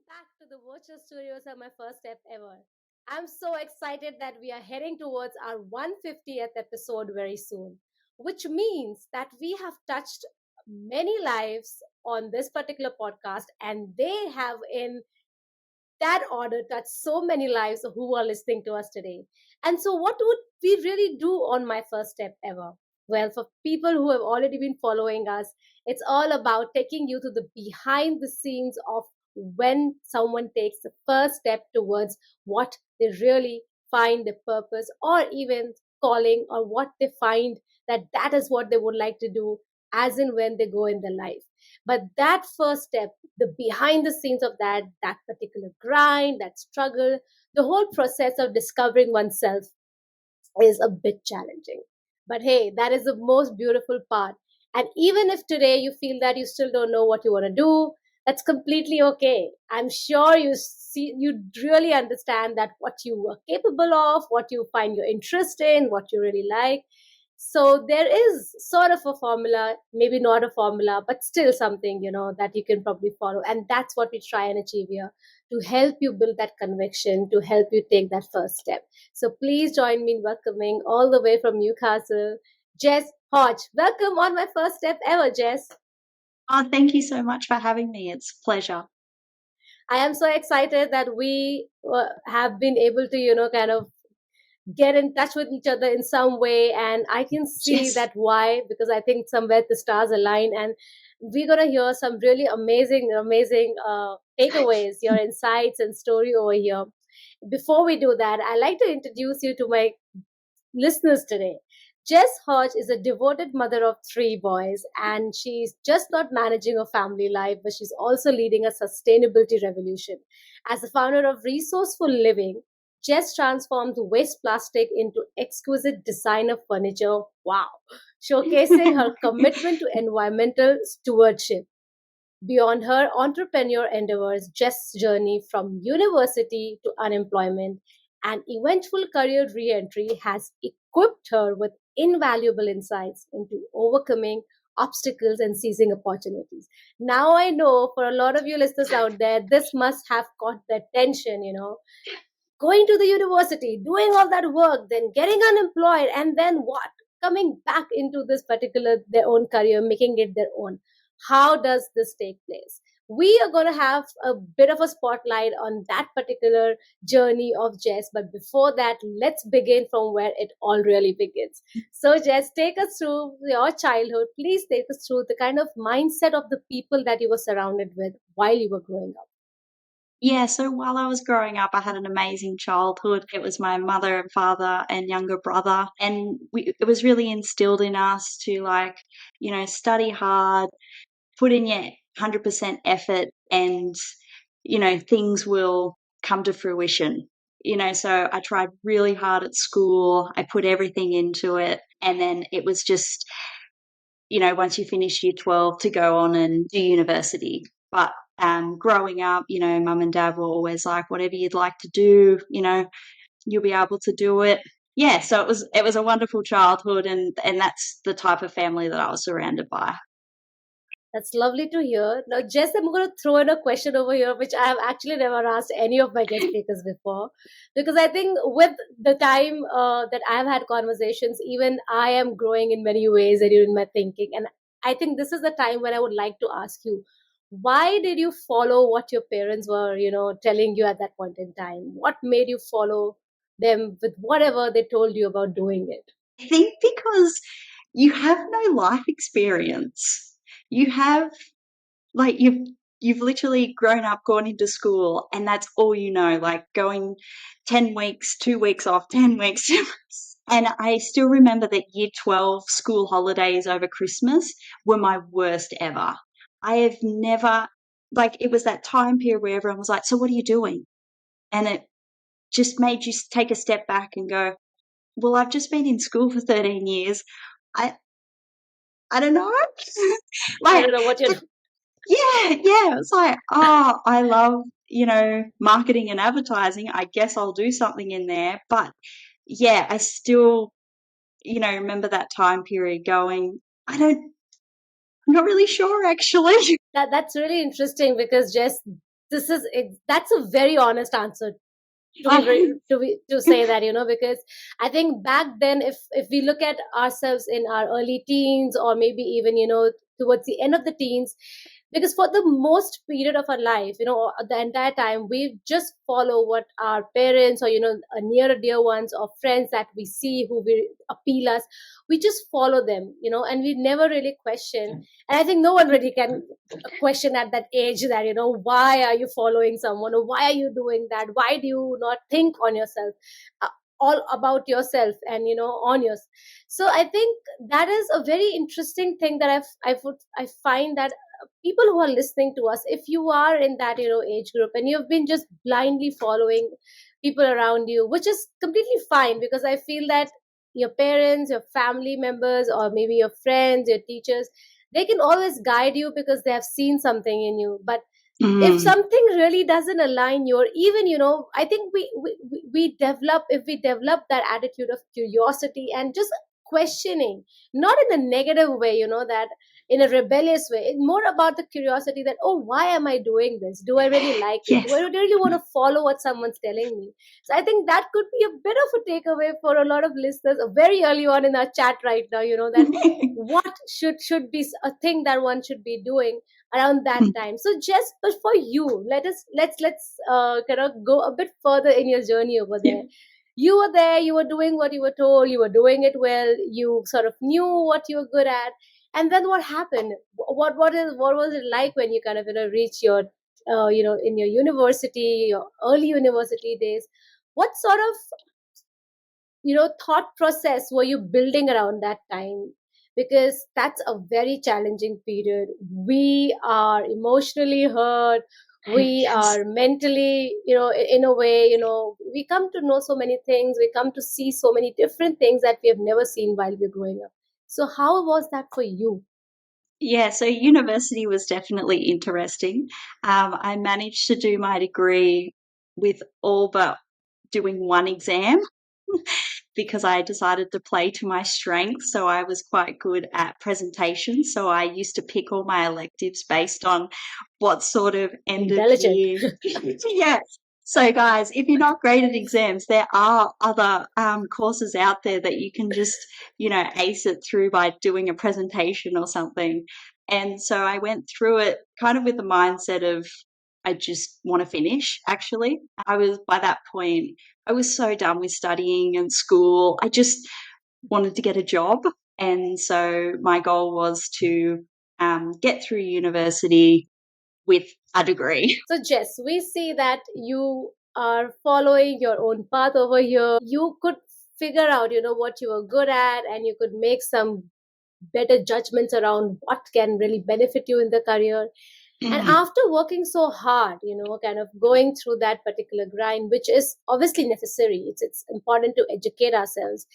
back to the virtual studios of my first step ever. I'm so excited that we are heading towards our 150th episode very soon, which means that we have touched many lives on this particular podcast, and they have, in that order, touched so many lives who are listening to us today. And so, what would we really do on my first step ever? Well, for people who have already been following us, it's all about taking you to the behind the scenes of when someone takes the first step towards what they really find their purpose or even calling, or what they find that is what they would like to do as and when they go in their life. But that first step, the behind the scenes of that particular grind, that struggle, the whole process of discovering oneself is a bit challenging. But hey, that is the most beautiful part. And even if today you feel that you still don't know what you want to do, that's completely okay. I'm sure you really understand that what you are capable of, what you find your interest in, what you really like. So there is sort of a formula, maybe not a formula, but still something, that you can probably follow. And that's what we try and achieve here, to help you build that conviction, to help you take that first step. So please join me in welcoming, all the way from Newcastle, Jess Hodge. Welcome on my first step ever, Jess. Oh, thank you so much for having me. It's a pleasure. I am so excited that we have been able to, kind of get in touch with each other in some way. And I can see Yes. that why, because I think somewhere the stars align, and we're going to hear some really amazing takeaways, your insights and story over here. Before we do that, I like to introduce you to my listeners today. Jess Hodge is a devoted mother of three boys, and she's just not managing a family life, but she's also leading a sustainability revolution. As the founder of Resourceful Living, Jess transformed waste plastic into exquisite designer furniture. Wow. Showcasing her commitment to environmental stewardship. Beyond her entrepreneur endeavors, Jess' journey from university to unemployment and eventual career reentry has equipped her with invaluable insights into overcoming obstacles and seizing opportunities. Now I know for a lot of you listeners out there, this must have caught their attention. Going to the university, doing all that work, then getting unemployed, and then what? Coming back into this particular their own career, making it their own. How does this take place? We are going to have a bit of a spotlight on that particular journey of Jess. But before that, let's begin from where it all really begins. So, Jess, take us through your childhood. Please take us through the kind of mindset of the people that you were surrounded with while you were growing up. Yeah, so while I was growing up, I had an amazing childhood. It was my mother and father and younger brother, and it was really instilled in us to, like, study hard, put in your 100% effort, and things will come to fruition. So I tried really hard at school. I put everything into it, and then it was just once you finish year 12 to go on and do university. But growing up, mum and dad were always like, whatever you'd like to do, you'll be able to do it. Yeah, so it was a wonderful childhood, and that's the type of family that I was surrounded by. That's lovely to hear. Now, Jess, I'm going to throw in a question over here, which I have actually never asked any of my guest speakers before. Because I think with the time that I've had conversations, even I am growing in many ways and in my thinking. And I think this is the time when I would like to ask you, why did you follow what your parents were, telling you at that point in time? What made you follow them with whatever they told you about doing it? I think because you have no life experience. You have, like, you've literally grown up, gone into school, and that's all you know, like going 10 weeks, 2 weeks off, 10 weeks. And I still remember that year 12 school holidays over Christmas were my worst ever. I have never, like, it was that time period where everyone was like, so what are you doing? And it just made you take a step back and go, well, I've just been in school for 13 years. I, I don't know. I Like, don't know what you're. yeah. It's like, oh, I love, marketing and advertising. I guess I'll do something in there. But yeah, I still, remember that time period going, I'm not really sure actually. That's really interesting because Jess, That's a very honest answer, to say that, because I think back then, if we look at ourselves in our early teens, or maybe even, towards the end of the teens, because for the most period of our life, the entire time, we just follow what our parents, or a near or dear ones, or friends that we see who will appeal us. We just follow them, and we never really question. And I think no one really can question at that age that, why are you following someone, or why are you doing that, why do you not think on yourself, uh, all about yourself, and on yours. So I think that is a very interesting thing that I find that people who are listening to us, if you are in that, age group, and you've been just blindly following people around you, which is completely fine, because I feel that your parents, your family members, or maybe your friends, your teachers, they can always guide you because they have seen something in you. But if Mm, something really doesn't align your, even, I think we develop, if we develop that attitude of curiosity and just questioning, not in a negative way, that in a rebellious way. It's more about the curiosity that, oh, why am I doing this? Do I really like it? Do I yes. really want to follow what someone's telling me? So I think that could be a bit of a takeaway for a lot of listeners, very early on in our chat right now, that what should be a thing that one should be doing around that time. So just, but for you, let's kind of go a bit further in your journey over there. You were there, you were doing what you were told, you were doing it well, you sort of knew what you were good at. And then what happened? What was it like when you kind of, reach your, in your university, your early university days? What sort of, thought process were you building around that time? Because that's a very challenging period. We are emotionally hurt, we Yes. are mentally, in a way, we come to know so many things, we come to see so many different things that we have never seen while we're growing up. So how was that for you? Yeah, so university was definitely interesting. I managed to do my degree with all but doing one exam because I decided to play to my strengths. So I was quite good at presentations. So I used to pick all my electives based on what sort of end of Intelligent. year. Yeah. So guys, if you're not great at exams, there are other courses out there that you can just, ace it through by doing a presentation or something. And so I went through it kind of with the mindset of I just want to finish, actually. I was, by that point, I was so done with studying and school. I just wanted to get a job. And so my goal was to get through university with a degree. So, Jess, we see that you are following your own path over here. You could figure out, what you are good at, and you could make some better judgments around what can really benefit you in the career. And Mm, after working so hard, kind of going through that particular grind, which is obviously necessary, it's important to educate ourselves.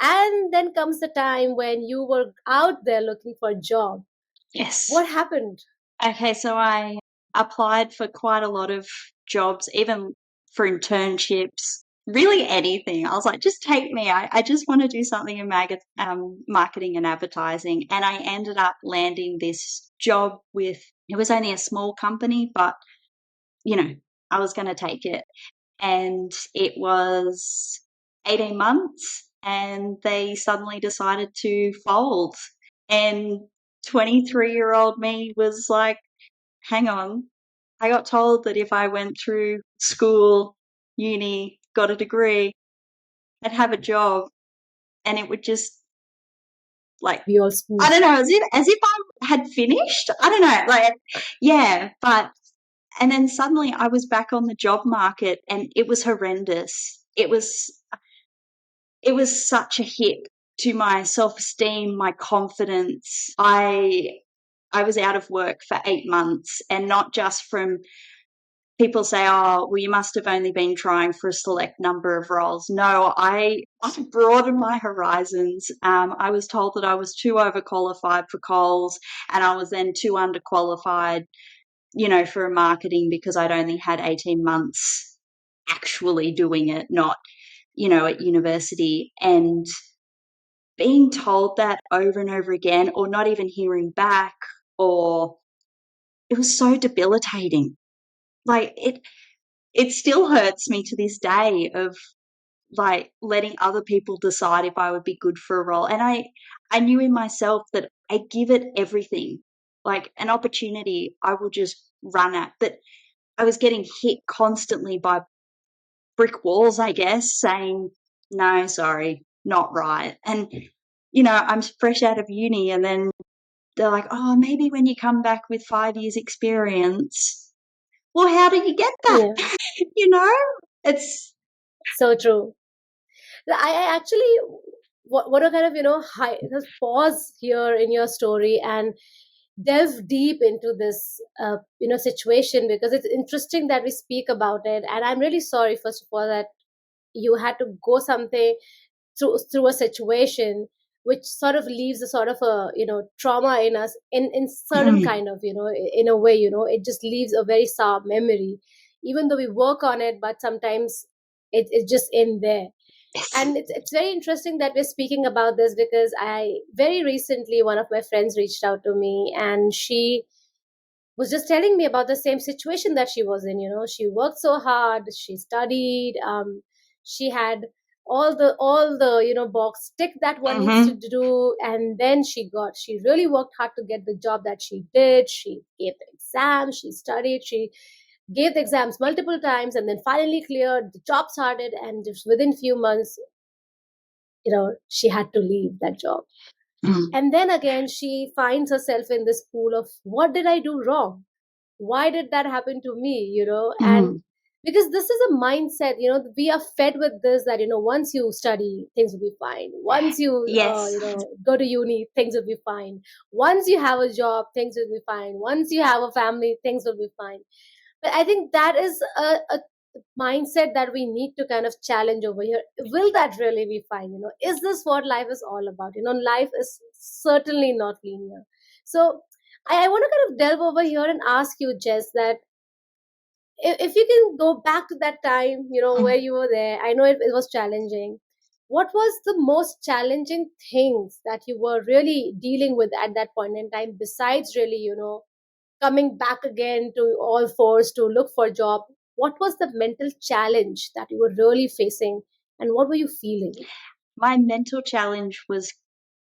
And then comes the time when you were out there looking for a job. yes. What happened? Okay, so I applied for quite a lot of jobs, even for internships, really anything. I was like, just take me. I just want to do something in marketing and advertising. And I ended up landing this job with, it was only a small company, but, you know, I was going to take it. And it was 18 months, and they suddenly decided to fold. And 23-year-old me was like, hang on, I got told that if I went through school, uni, got a degree, I'd have a job, and it would just like, We all I smooth. don't know, as if I had finished. I don't know, like, yeah, but and then suddenly I was back on the job market, and it was horrendous. It was such a hit to my self-esteem, my confidence. I was out of work for 8 months, and not just from people say, "Oh, well, you must have only been trying for a select number of roles." No, I broadened my horizons. I was told that I was too overqualified for Coles, and I was then too underqualified, for marketing because I'd only had 18 months actually doing it, not, at university. And being told that over and over again, or not even hearing back, or it was so debilitating. like it still hurts me to this day of like letting other people decide if I would be good for a role. And I knew in myself that I give it everything. Like an opportunity, I will just run at. But I was getting hit constantly by brick walls, I guess, saying, no, sorry, not right. And, I'm fresh out of uni, and then they're like, oh, maybe when you come back with 5 years experience. Well, how do you get that? Yeah, you know, it's, so true. I actually want to kind of just pause here in your story and delve deep into this situation, because it's interesting that we speak about it, and I'm really sorry first of all that you had to go something through a situation which sort of leaves a sort of a trauma in us in certain mm, kind of in a way, it just leaves a very sour memory, even though we work on it, but sometimes it's just in there. yes. And it's very interesting that we're speaking about this, because I very recently, one of my friends reached out to me, and she was just telling me about the same situation that she was in. She worked so hard, she studied, she had all the box tick that one needs to Mm-hmm. do, and then she really worked hard to get the job that she did. She gave the exam, she studied, she gave the exams multiple times, and then finally cleared, the job started, and just within few months, she had to leave that job. Mm, And then again, she finds herself in this pool of, what did I do wrong? Why did that happen to me? And mm. because this is a mindset, we are fed with this, that once you study, things will be fine. Once you Yes. go to uni, things will be fine. Once you have a job, things will be fine. Once you have a family, things will be fine. But I think that is a mindset that we need to kind of challenge over here. Will that really be fine? Is this what life is all about? Life is certainly not linear. So I want to kind of delve over here and ask you, Jess, that if you can go back to that time, where Mm. you were there, I know it was challenging. What was the most challenging things that you were really dealing with at that point in time, besides really, coming back again to all fours to look for a job? What was the mental challenge that you were really facing, and what were you feeling? My mental challenge was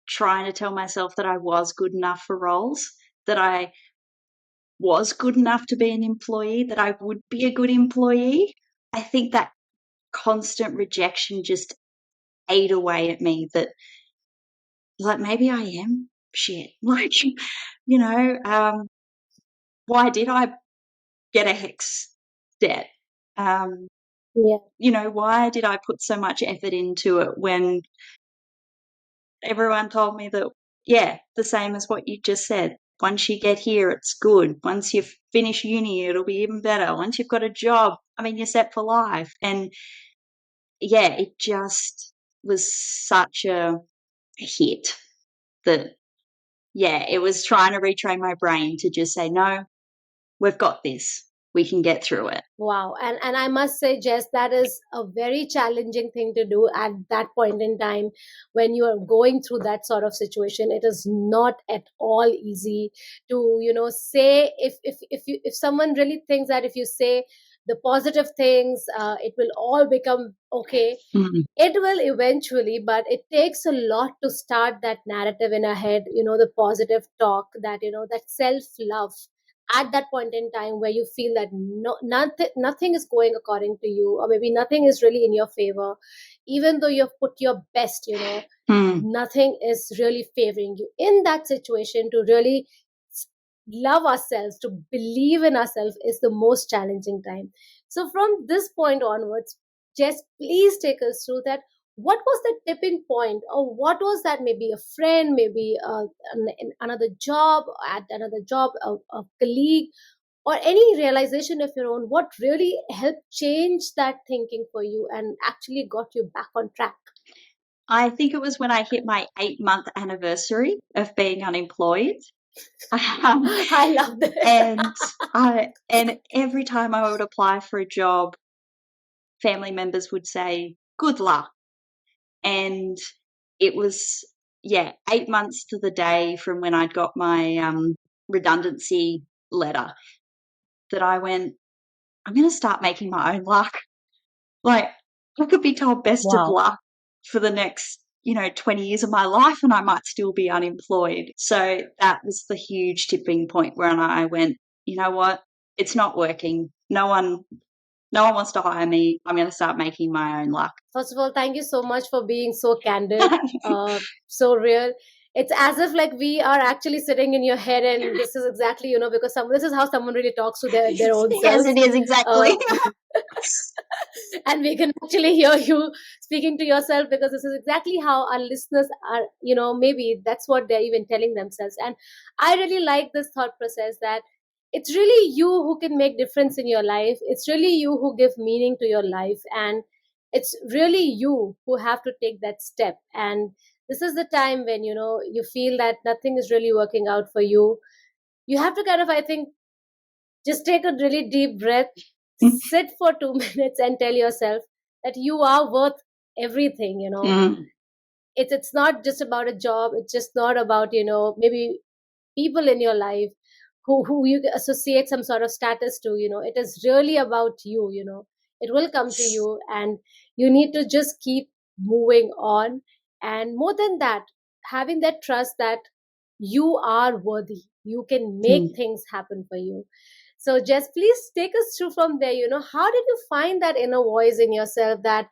trying to tell myself that I was good enough for roles, that I was good enough to be an employee, that I would be a good employee. I think that constant rejection just ate away at me, that like maybe I am shit. Like, why did I get a HEX debt? Um, Yeah. why did I put so much effort into it when everyone told me that, yeah, the same as what you just said. Once you get here, it's good. Once you finish uni, it'll be even better. Once you've got a job, I mean, you're set for life. And yeah, it just was such a hit that, yeah, it was trying to retrain my brain to just say, no, we've got this. We can get through it. Wow. And I must say, Jess, that is a very challenging thing to do at that point in time when you are going through that sort of situation. It is not at all easy to, say, if someone really thinks that if you say the positive things, it will all become okay. Mm, It will eventually, but it takes a lot to start that narrative in our head, the positive talk, that self love at that point in time where you feel that nothing is going according to you, or maybe nothing is really in your favor, even though you've put your best, mm, nothing is really favoring you in that situation. To really love ourselves, to believe in ourselves, is the most challenging time. So from this point onwards, just please take us through that. What was the tipping point, or what was that? Maybe a friend, maybe another job, at another job, a colleague, or any realization of your own. What really helped change that thinking for you and actually got you back on track? I think it was when I hit my 8-month anniversary of being unemployed. Um, I love this. and every time I would apply for a job, family members would say, "Good luck." And it was, yeah, 8 months to the day from when I'd got my, redundancy letter that I went, I'm going to start making my own luck. Like, I could be told best of Wow. luck for the next, 20 years of my life and I might still be unemployed. So that was the huge tipping point where I went, you know what? It's not working. No one wants to hire me. I'm going to start making my own luck. First of all, thank you so much for being so candid, so real. It's as if like we are actually sitting in your head, and this is exactly, because this is how someone really talks to their own Yes, selves. it is Uh, exactly. and we can actually hear you speaking to yourself, because this is exactly how our listeners are, maybe that's what they're even telling themselves. And I really like this thought process, that it's really you who can make difference in your life. It's really you who give meaning to your life, and it's really you who have to take that step. And this is the time when you feel that nothing is really working out for you. You have to kind of, I think, just take a really deep breath, sit for 2 minutes, and tell yourself that you are worth everything. Mm, It's not just about a job. It's just not about maybe people in your life who you associate some sort of status to. It is really about you. It will come to you, and you need to just keep moving on. And more than that, having that trust that you are worthy, you can make mm. things happen for you. So Jess, please take us through from there. How did you find that inner voice in yourself that,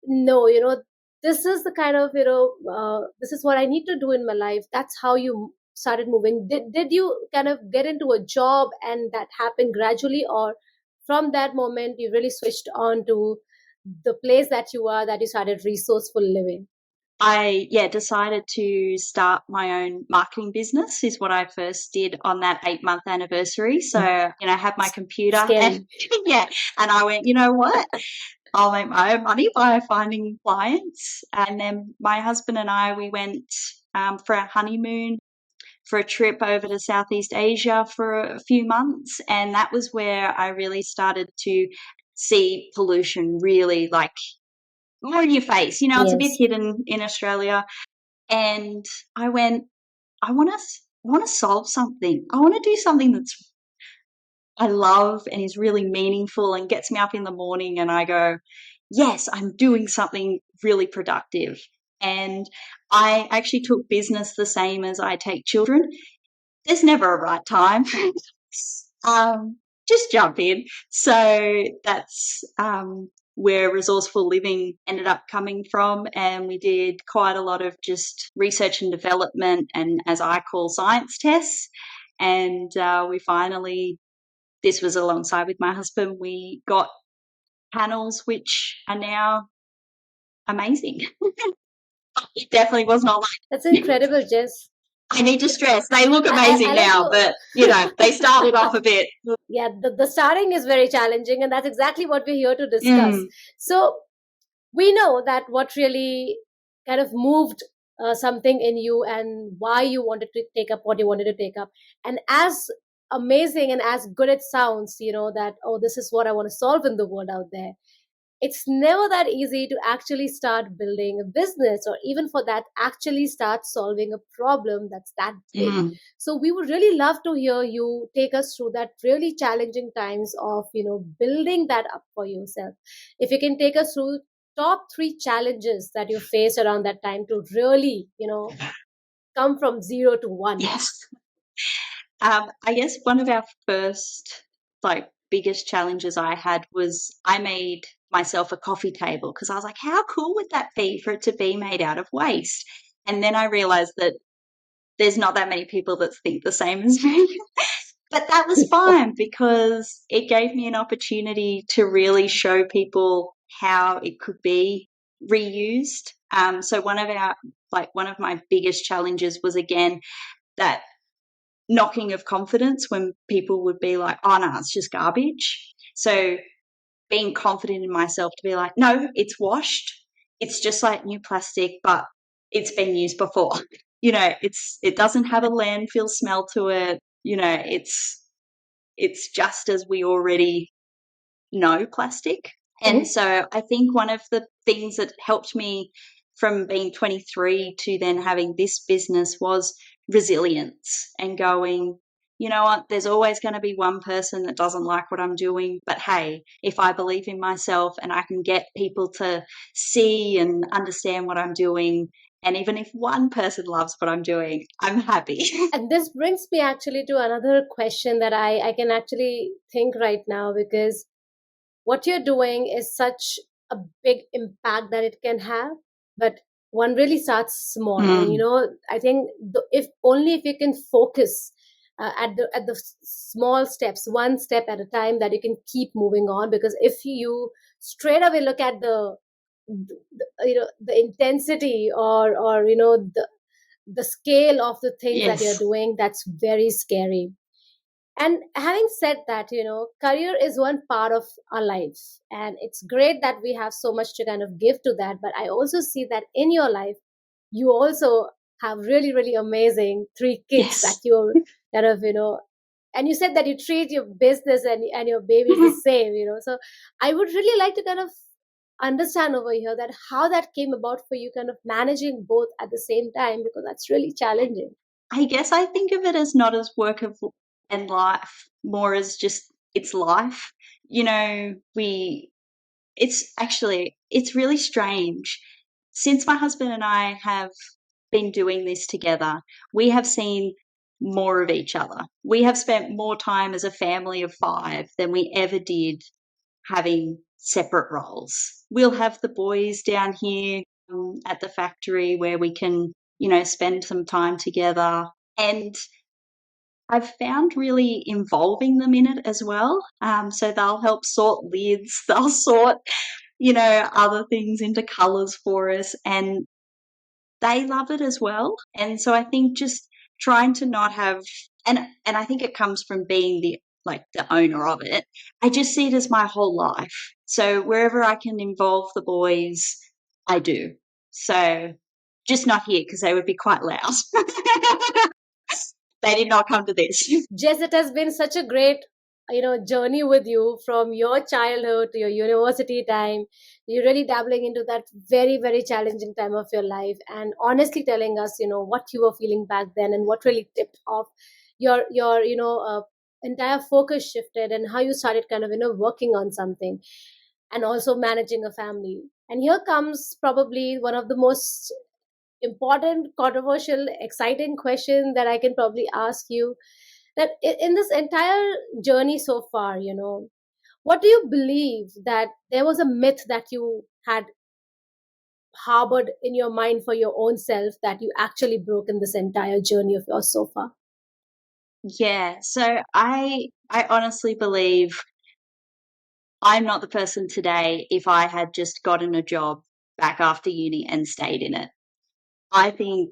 no, this is the kind of, this is what I need to do in my life? That's how you started moving. Did you kind of get into a job and that happened gradually, or from that moment you really switched on to the place that you are, that you started resourceful living? Decided to start my own marketing business is what I first did on that 8-month anniversary. So, I had my computer and Scary. and I went, you know what? I'll make my own money by finding clients. And then my husband and I, we went for a honeymoon for a trip over to Southeast Asia for a few months. And that was where I really started to see pollution really like more in your face. It's a bit Yes. hidden in Australia. And I went, I want to solve something. I want to do something that's I love and is really meaningful and gets me up in the morning and I go, yes, I'm doing something really productive. And I actually took business the same as I take children. There's never a right time. um, just jump in. So that's where Resourceful Living ended up coming from. And we did quite a lot of just research and development and, as I call, science tests. And we finally, this was alongside with my husband, we got panels which are now amazing. It definitely was not That's like incredible, Jess. I need to stress. They look I amazing like now, to. but they started off a bit. Yeah, the starting is very challenging, and that's exactly what we're here to discuss. Mm, So we know that what really kind of moved something in you, and why you wanted to take up what you wanted to take up. And as amazing and as good it sounds, that, oh, this is what I want to solve in the world out there, it's never that easy to actually start building a business, or even for that actually start solving a problem that's that big. mm. So we would really love to hear you take us through that really challenging times of building that up for yourself. If you can take us through top 3 challenges that you faced around that time to really come from 0 to 1. Yes. I guess one of our first, biggest challenges I had was I made myself a coffee table because I was like, how cool would that be for it to be made out of waste? And then I realized that there's not that many people that think the same as me. But that was fine because it gave me an opportunity to really show people how it could be reused. So one of my biggest challenges was again that knocking of confidence when people would be like, oh no, it's just garbage. So being confident in myself to be like, no, it's washed. It's just like new plastic, but it's been used before. It doesn't have a landfill smell to it. It's just as we already know plastic. And Mhm. so I think one of the things that helped me from being 23 to then having this business was resilience and going, you know what, there's always going to be one person that doesn't like what I'm doing. But hey, if I believe in myself and I can get people to see and understand what I'm doing, and even if one person loves what I'm doing, I'm happy. And this brings me actually to another question that I can actually think right now, because what you're doing is such a big impact that it can have, but one really starts small. And Mm, I think if only if you can focus at the small steps, one step at a time, that you can keep moving on. Because if you straight away look at the intensity, or the scale of the things that you're yes. doing, that's very scary. And having said that, career is one part of our life, and it's great that we have so much to kind of give to that. But I also see that in your life, you also have really, really amazing three kids that Yes. you're kind of, and you said that you treat your business and your babies the same, So I would really like to kind of understand over here that how that came about for you, kind of managing both at the same time, because that's really challenging. I guess I think of it as not as work of and life, more as just it's life. You know, it's really strange. Since my husband and I have been doing this together, we have seen more of each other. We have spent more time as a family of 5 than we ever did having separate roles. We'll have the boys down here at the factory where we can, spend some time together. And I've found really involving them in it as well. So they'll help sort lids, they'll sort, other things into colours for us, and they love it as well. And so I think just trying to not have, and I think it comes from being the owner of it. I just see it as my whole life. So wherever I can involve the boys, I do. So just not here because they would be quite loud. They did not come to this. Jess, it has been such a great, journey with you from your childhood to your university time. You're really dabbling into that very, very challenging time of your life, and honestly telling us, what you were feeling back then, and what really tipped off your entire focus shifted, and how you started kind of working on something, and also managing a family. And here comes probably one of the most important, controversial, exciting question that I can probably ask you, that in this entire journey so far, what do you believe that there was a myth that you had harbored in your mind for your own self that you actually broke in this entire journey of yours so far? Yeah, so I honestly believe I'm not the person today if I had just gotten a job back after uni and stayed in it. I think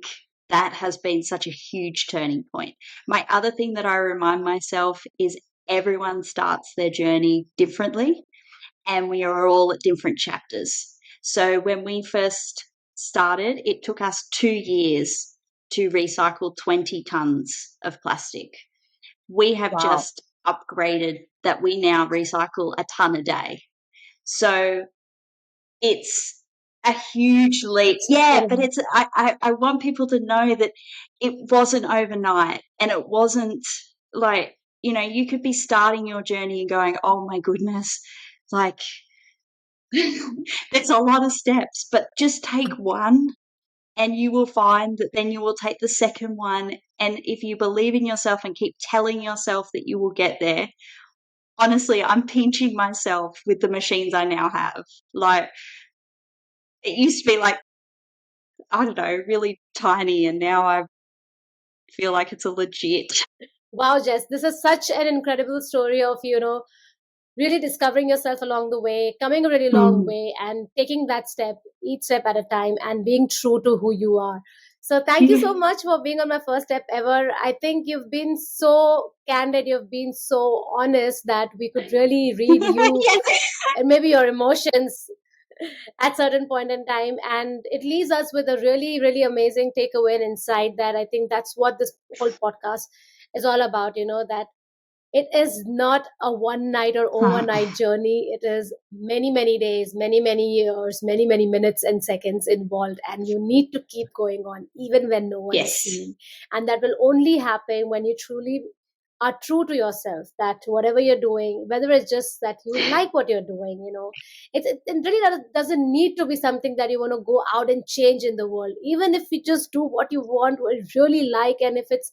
that has been such a huge turning point. My other thing that I remind myself is everyone starts their journey differently and we are all at different chapters. So when we first started, it took us 2 years to recycle 20 tons of plastic. We have Wow. just upgraded that we now recycle a ton a day. So it's a huge leap. That's Yeah, but incredible. I want people to know that it wasn't overnight and it wasn't like, you could be starting your journey and going, oh my goodness, like there's a lot of steps, but just take one and you will find that then you will take the second one. And if you believe in yourself and keep telling yourself that you will get there, honestly, I'm pinching myself with the machines I now have. Like, it used to be like, I don't know, really tiny, and now I feel like it's a legit. Wow, Jess, this is such an incredible story of, really discovering yourself along the way, coming a really long Mm. way, and taking that step, each step at a time, and being true to who you are. So, thank you so much for being on my first step ever. I think you've been so candid, you've been so honest that we could really read you Yes. and maybe your emotions at certain point in time, and it leaves us with a really, really amazing takeaway and insight, that I think that's what this whole podcast is all about, that it is not a one night or overnight journey. It is many, many days, many, many years, many, many minutes and seconds involved. And you need to keep going on even when no one is Yes. seeing. And that will only happen when you truly are true to yourself, that whatever you're doing, whether it's just that you like what you're doing, it really doesn't need to be something that you want to go out and change in the world. Even if you just do what you want, what you really like, and if it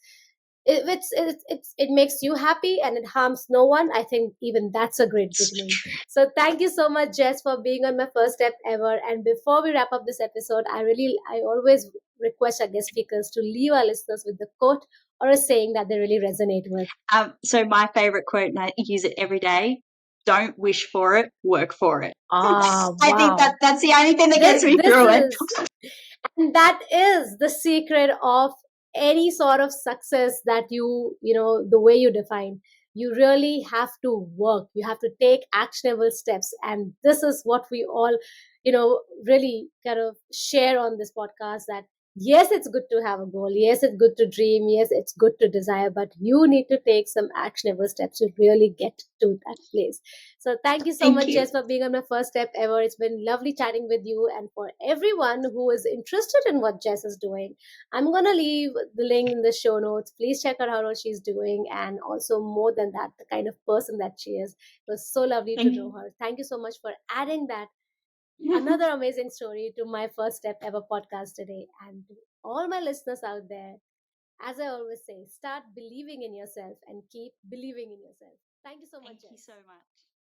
makes you happy and it harms no one, I think even that's a great beginning. So thank you so much, Jess, for being on my first step ever. And before we wrap up this episode, I always request our guest speakers to leave our listeners with the quote or a saying that they really resonate with. So my favorite quote, and I use it every day: "Don't wish for it, work for it." Ah, I think wow. that's the only thing that This gets me this through it. is and that is the secret of any sort of success that the way you define. You really have to work, you have to take actionable steps, and this is what we all really kind of share on this podcast, that yes, it's good to have a goal, yes, it's good to dream, yes, it's good to desire, but you need to take some actionable steps to really get to that place. So thank you so Thank much, you. Jess, for being on my first step ever. It's been lovely chatting with you. And for everyone who is interested in what Jess is doing, I'm going to leave the link in the show notes. Please check out how she's doing. And also, more than that, the kind of person that she is. It was so lovely to Thank know her. Thank you so much for adding that you. another amazing story to my first step ever podcast today. And to all my listeners out there, as I always say, start believing in yourself and keep believing in yourself. Thank you so much, Thank you Jess. so much.